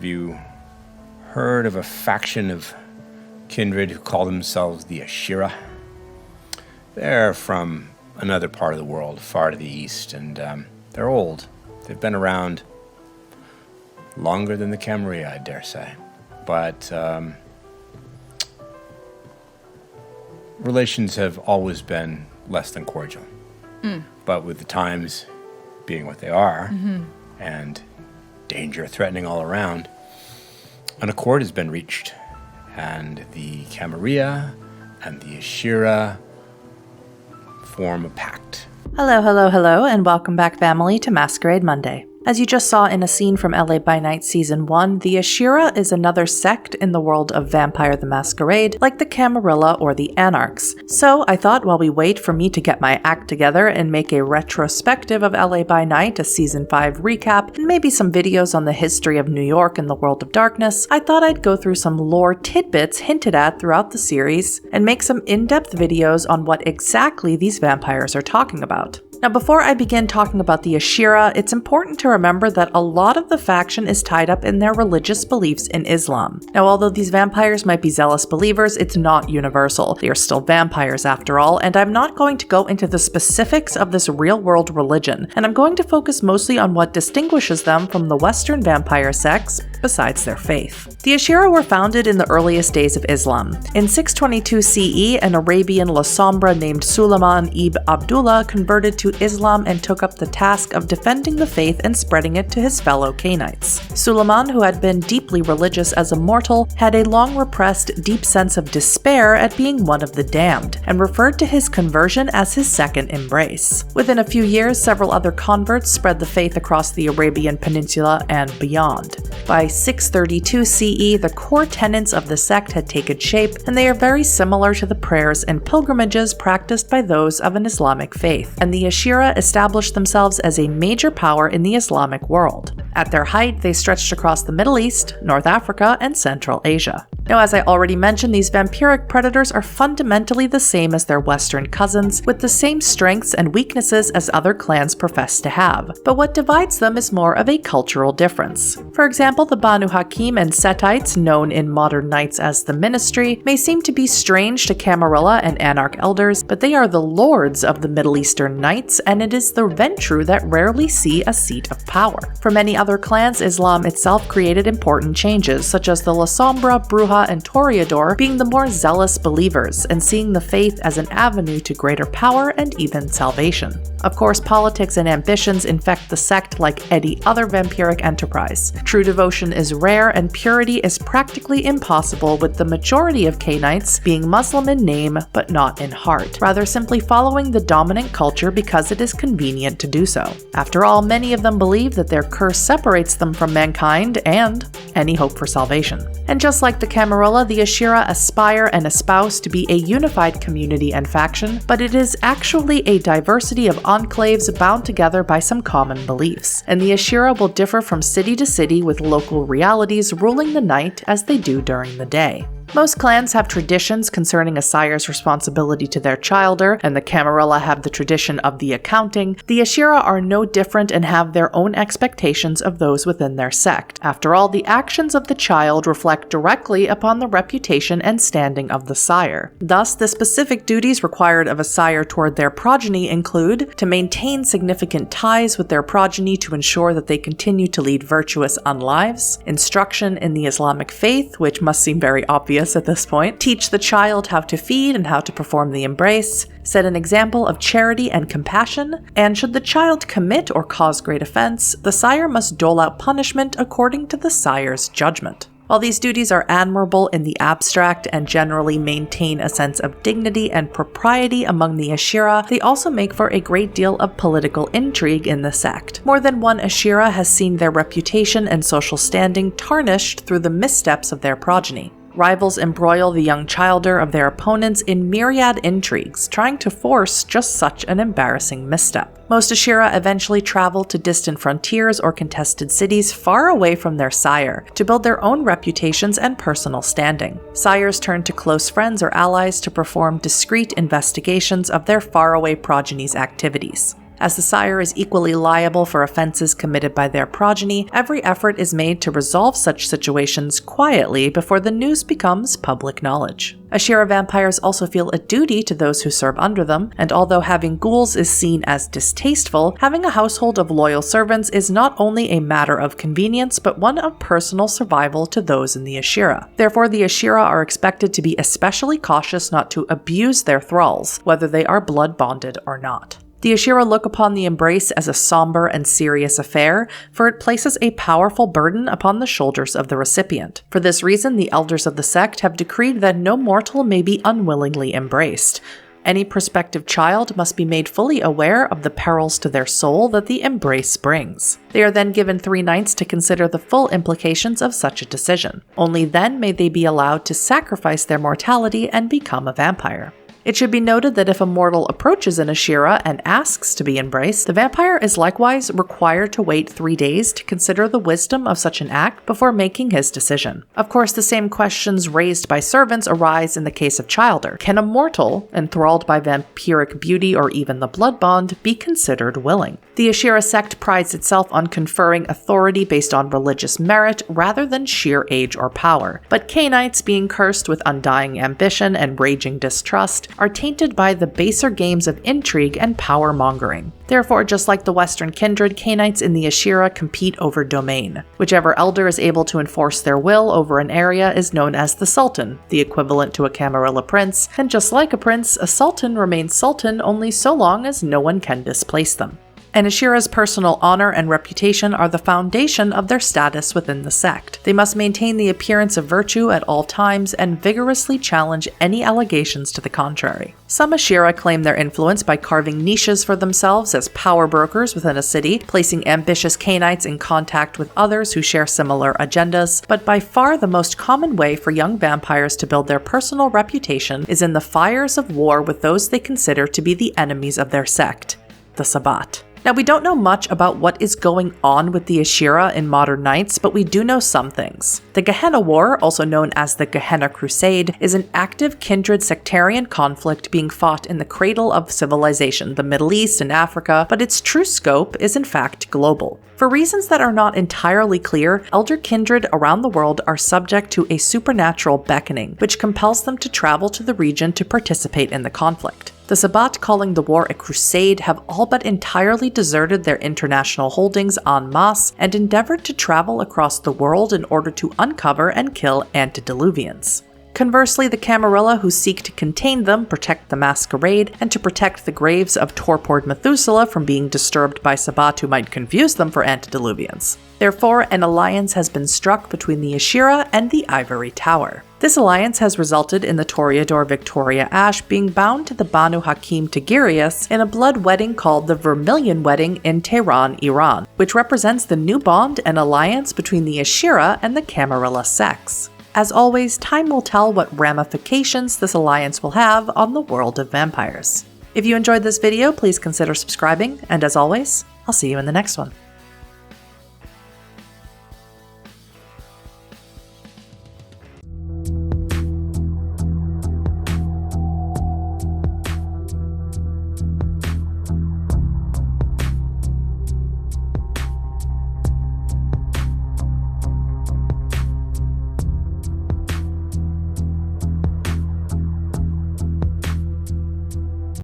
Have you heard of a faction of kindred who call themselves the Ashira? They're from another part of the world, far to the east, and they're old. They've been around longer than the Camarilla, I dare say. But relations have always been less than cordial. But with the times being what they are, and danger threatening all around, an accord has been reached, and the Camarilla and the Ashira form a pact. Hello, and welcome back, family, to Masquerade Monday. As you just saw in a scene from LA by Night Season 1, the Ashira is another sect in the world of Vampire the Masquerade, like the Camarilla or the Anarchs. So I thought while we wait for me to get my act together and make a retrospective of LA by Night, a Season 5 recap, and maybe some videos on the history of New York and the World of Darkness, I thought I'd go through some lore tidbits hinted at throughout the series, and make some in-depth videos on what exactly these vampires are talking about. Now, before I begin talking about the Ashira, it's important to remember that a lot of the faction is tied up in their religious beliefs in Islam. Now, although these vampires might be zealous believers, it's not universal. They are still vampires after all, and I'm not going to go into the specifics of this real-world religion, and I'm going to focus mostly on what distinguishes them from the Western vampire sects, besides their faith. The Ashira were founded in the earliest days of Islam. In 622 CE, an Arabian La Sombra named Suleiman ibn Abdullah converted to Islam and took up the task of defending the faith and spreading it to his fellow Canaanites. Suleiman, who had been deeply religious as a mortal, had a long-repressed, deep sense of despair at being one of the damned, and referred to his conversion as his second embrace. Within a few years, several other converts spread the faith across the Arabian Peninsula and beyond. By 632 CE, the core tenets of the sect had taken shape, and they are very similar to the prayers and pilgrimages practiced by those of an Islamic faith, and the Ashira established themselves as a major power in the Islamic world. At their height, they stretched across the Middle East, North Africa, and Central Asia. Now, as I already mentioned, these vampiric predators are fundamentally the same as their Western cousins, with the same strengths and weaknesses as other clans profess to have. But what divides them is more of a cultural difference. For example, the Banu Hakim and Setites, known in modern nights as the Ministry, may seem to be strange to Camarilla and Anarch elders, but they are the lords of the Middle Eastern Knights, and it is the Ventru that rarely see a seat of power. For many other clans, Islam itself created important changes, such as the La Sombra, Bruja, and Toreador being the more zealous believers and seeing the faith as an avenue to greater power and even salvation. Of course, politics and ambitions infect the sect like any other vampiric enterprise. True devotion is rare and purity is practically impossible, with the majority of Canaanites being Muslim in name but not in heart, rather simply following the dominant culture because it is convenient to do so. After all, many of them believe that their curse separates them from mankind and any hope for salvation. And just like the Camarilla, the Ashira aspire and espouse to be a unified community and faction, but it is actually a diversity of enclaves bound together by some common beliefs. And the Ashira will differ from city to city, with local realities ruling the night as they do during the day. Most clans have traditions concerning a sire's responsibility to their childer, and the Camarilla have the tradition of the accounting. The Ashira are no different and have their own expectations of those within their sect. After all, the actions of the child reflect directly upon the reputation and standing of the sire. Thus, the specific duties required of a sire toward their progeny include to maintain significant ties with their progeny to ensure that they continue to lead virtuous lives, instruction in the Islamic faith, which must seem very obvious at this point, teach the child how to feed and how to perform the embrace, set an example of charity and compassion, and should the child commit or cause great offense, the sire must dole out punishment according to the sire's judgment. While these duties are admirable in the abstract and generally maintain a sense of dignity and propriety among the Ashira, they also make for a great deal of political intrigue in the sect. More than one Ashira has seen their reputation and social standing tarnished through the missteps of their progeny. Rivals embroil the young childer of their opponents in myriad intrigues, trying to force just such an embarrassing misstep. Most Ashira eventually travel to distant frontiers or contested cities far away from their sire to build their own reputations and personal standing. Sires turn to close friends or allies to perform discreet investigations of their faraway progeny's activities. As the sire is equally liable for offenses committed by their progeny, every effort is made to resolve such situations quietly before the news becomes public knowledge. Ashira vampires also feel a duty to those who serve under them, and although having ghouls is seen as distasteful, having a household of loyal servants is not only a matter of convenience, but one of personal survival to those in the Ashira. Therefore, the Ashira are expected to be especially cautious not to abuse their thralls, whether they are blood bonded or not. The Ashira look upon the embrace as a somber and serious affair, for it places a powerful burden upon the shoulders of the recipient. For this reason, the elders of the sect have decreed that no mortal may be unwillingly embraced. Any prospective child must be made fully aware of the perils to their soul that the embrace brings. They are then given 3 nights to consider the full implications of such a decision. Only then may they be allowed to sacrifice their mortality and become a vampire. It should be noted that if a mortal approaches an Ashira and asks to be embraced, the vampire is likewise required to wait 3 days to consider the wisdom of such an act before making his decision. Of course, the same questions raised by servants arise in the case of childer. Can a mortal, enthralled by vampiric beauty or even the blood bond, be considered willing? The Ashira sect prides itself on conferring authority based on religious merit rather than sheer age or power, but Cainites, being cursed with undying ambition and raging distrust, are tainted by the baser games of intrigue and power-mongering. Therefore, just like the Western kindred, Cainites in the Ashira compete over domain. Whichever elder is able to enforce their will over an area is known as the Sultan, the equivalent to a Camarilla prince, and just like a prince, a Sultan remains Sultan only so long as no one can displace them. And Ashira's personal honor and reputation are the foundation of their status within the sect. They must maintain the appearance of virtue at all times and vigorously challenge any allegations to the contrary. Some Ashira claim their influence by carving niches for themselves as power brokers within a city, placing ambitious Cainites in contact with others who share similar agendas, but by far the most common way for young vampires to build their personal reputation is in the fires of war with those they consider to be the enemies of their sect, the Sabbat. Now, we don't know much about what is going on with the Ashira in modern nights, but we do know some things. The Gehenna War, also known as the Gehenna Crusade, is an active kindred sectarian conflict being fought in the cradle of civilization, the Middle East and Africa, but its true scope is in fact global. For reasons that are not entirely clear, elder kindred around the world are subject to a supernatural beckoning, which compels them to travel to the region to participate in the conflict. The Sabbat, calling the war a crusade, have all but entirely deserted their international holdings en masse and endeavored to travel across the world in order to uncover and kill antediluvians. Conversely, the Camarilla, who seek to contain them, protect the Masquerade, and to protect the graves of torpored Methuselah from being disturbed by Sabbat who might confuse them for antediluvians. Therefore, an alliance has been struck between the Ashira and the Ivory Tower. This alliance has resulted in the Toreador Victoria Ash being bound to the Banu Hakim Tigirius in a blood wedding called the Vermilion Wedding in Tehran, Iran, which represents the new bond and alliance between the Ashira and the Camarilla sects. As always, time will tell what ramifications this alliance will have on the world of vampires. If you enjoyed this video, please consider subscribing, and as always, I'll see you in the next one.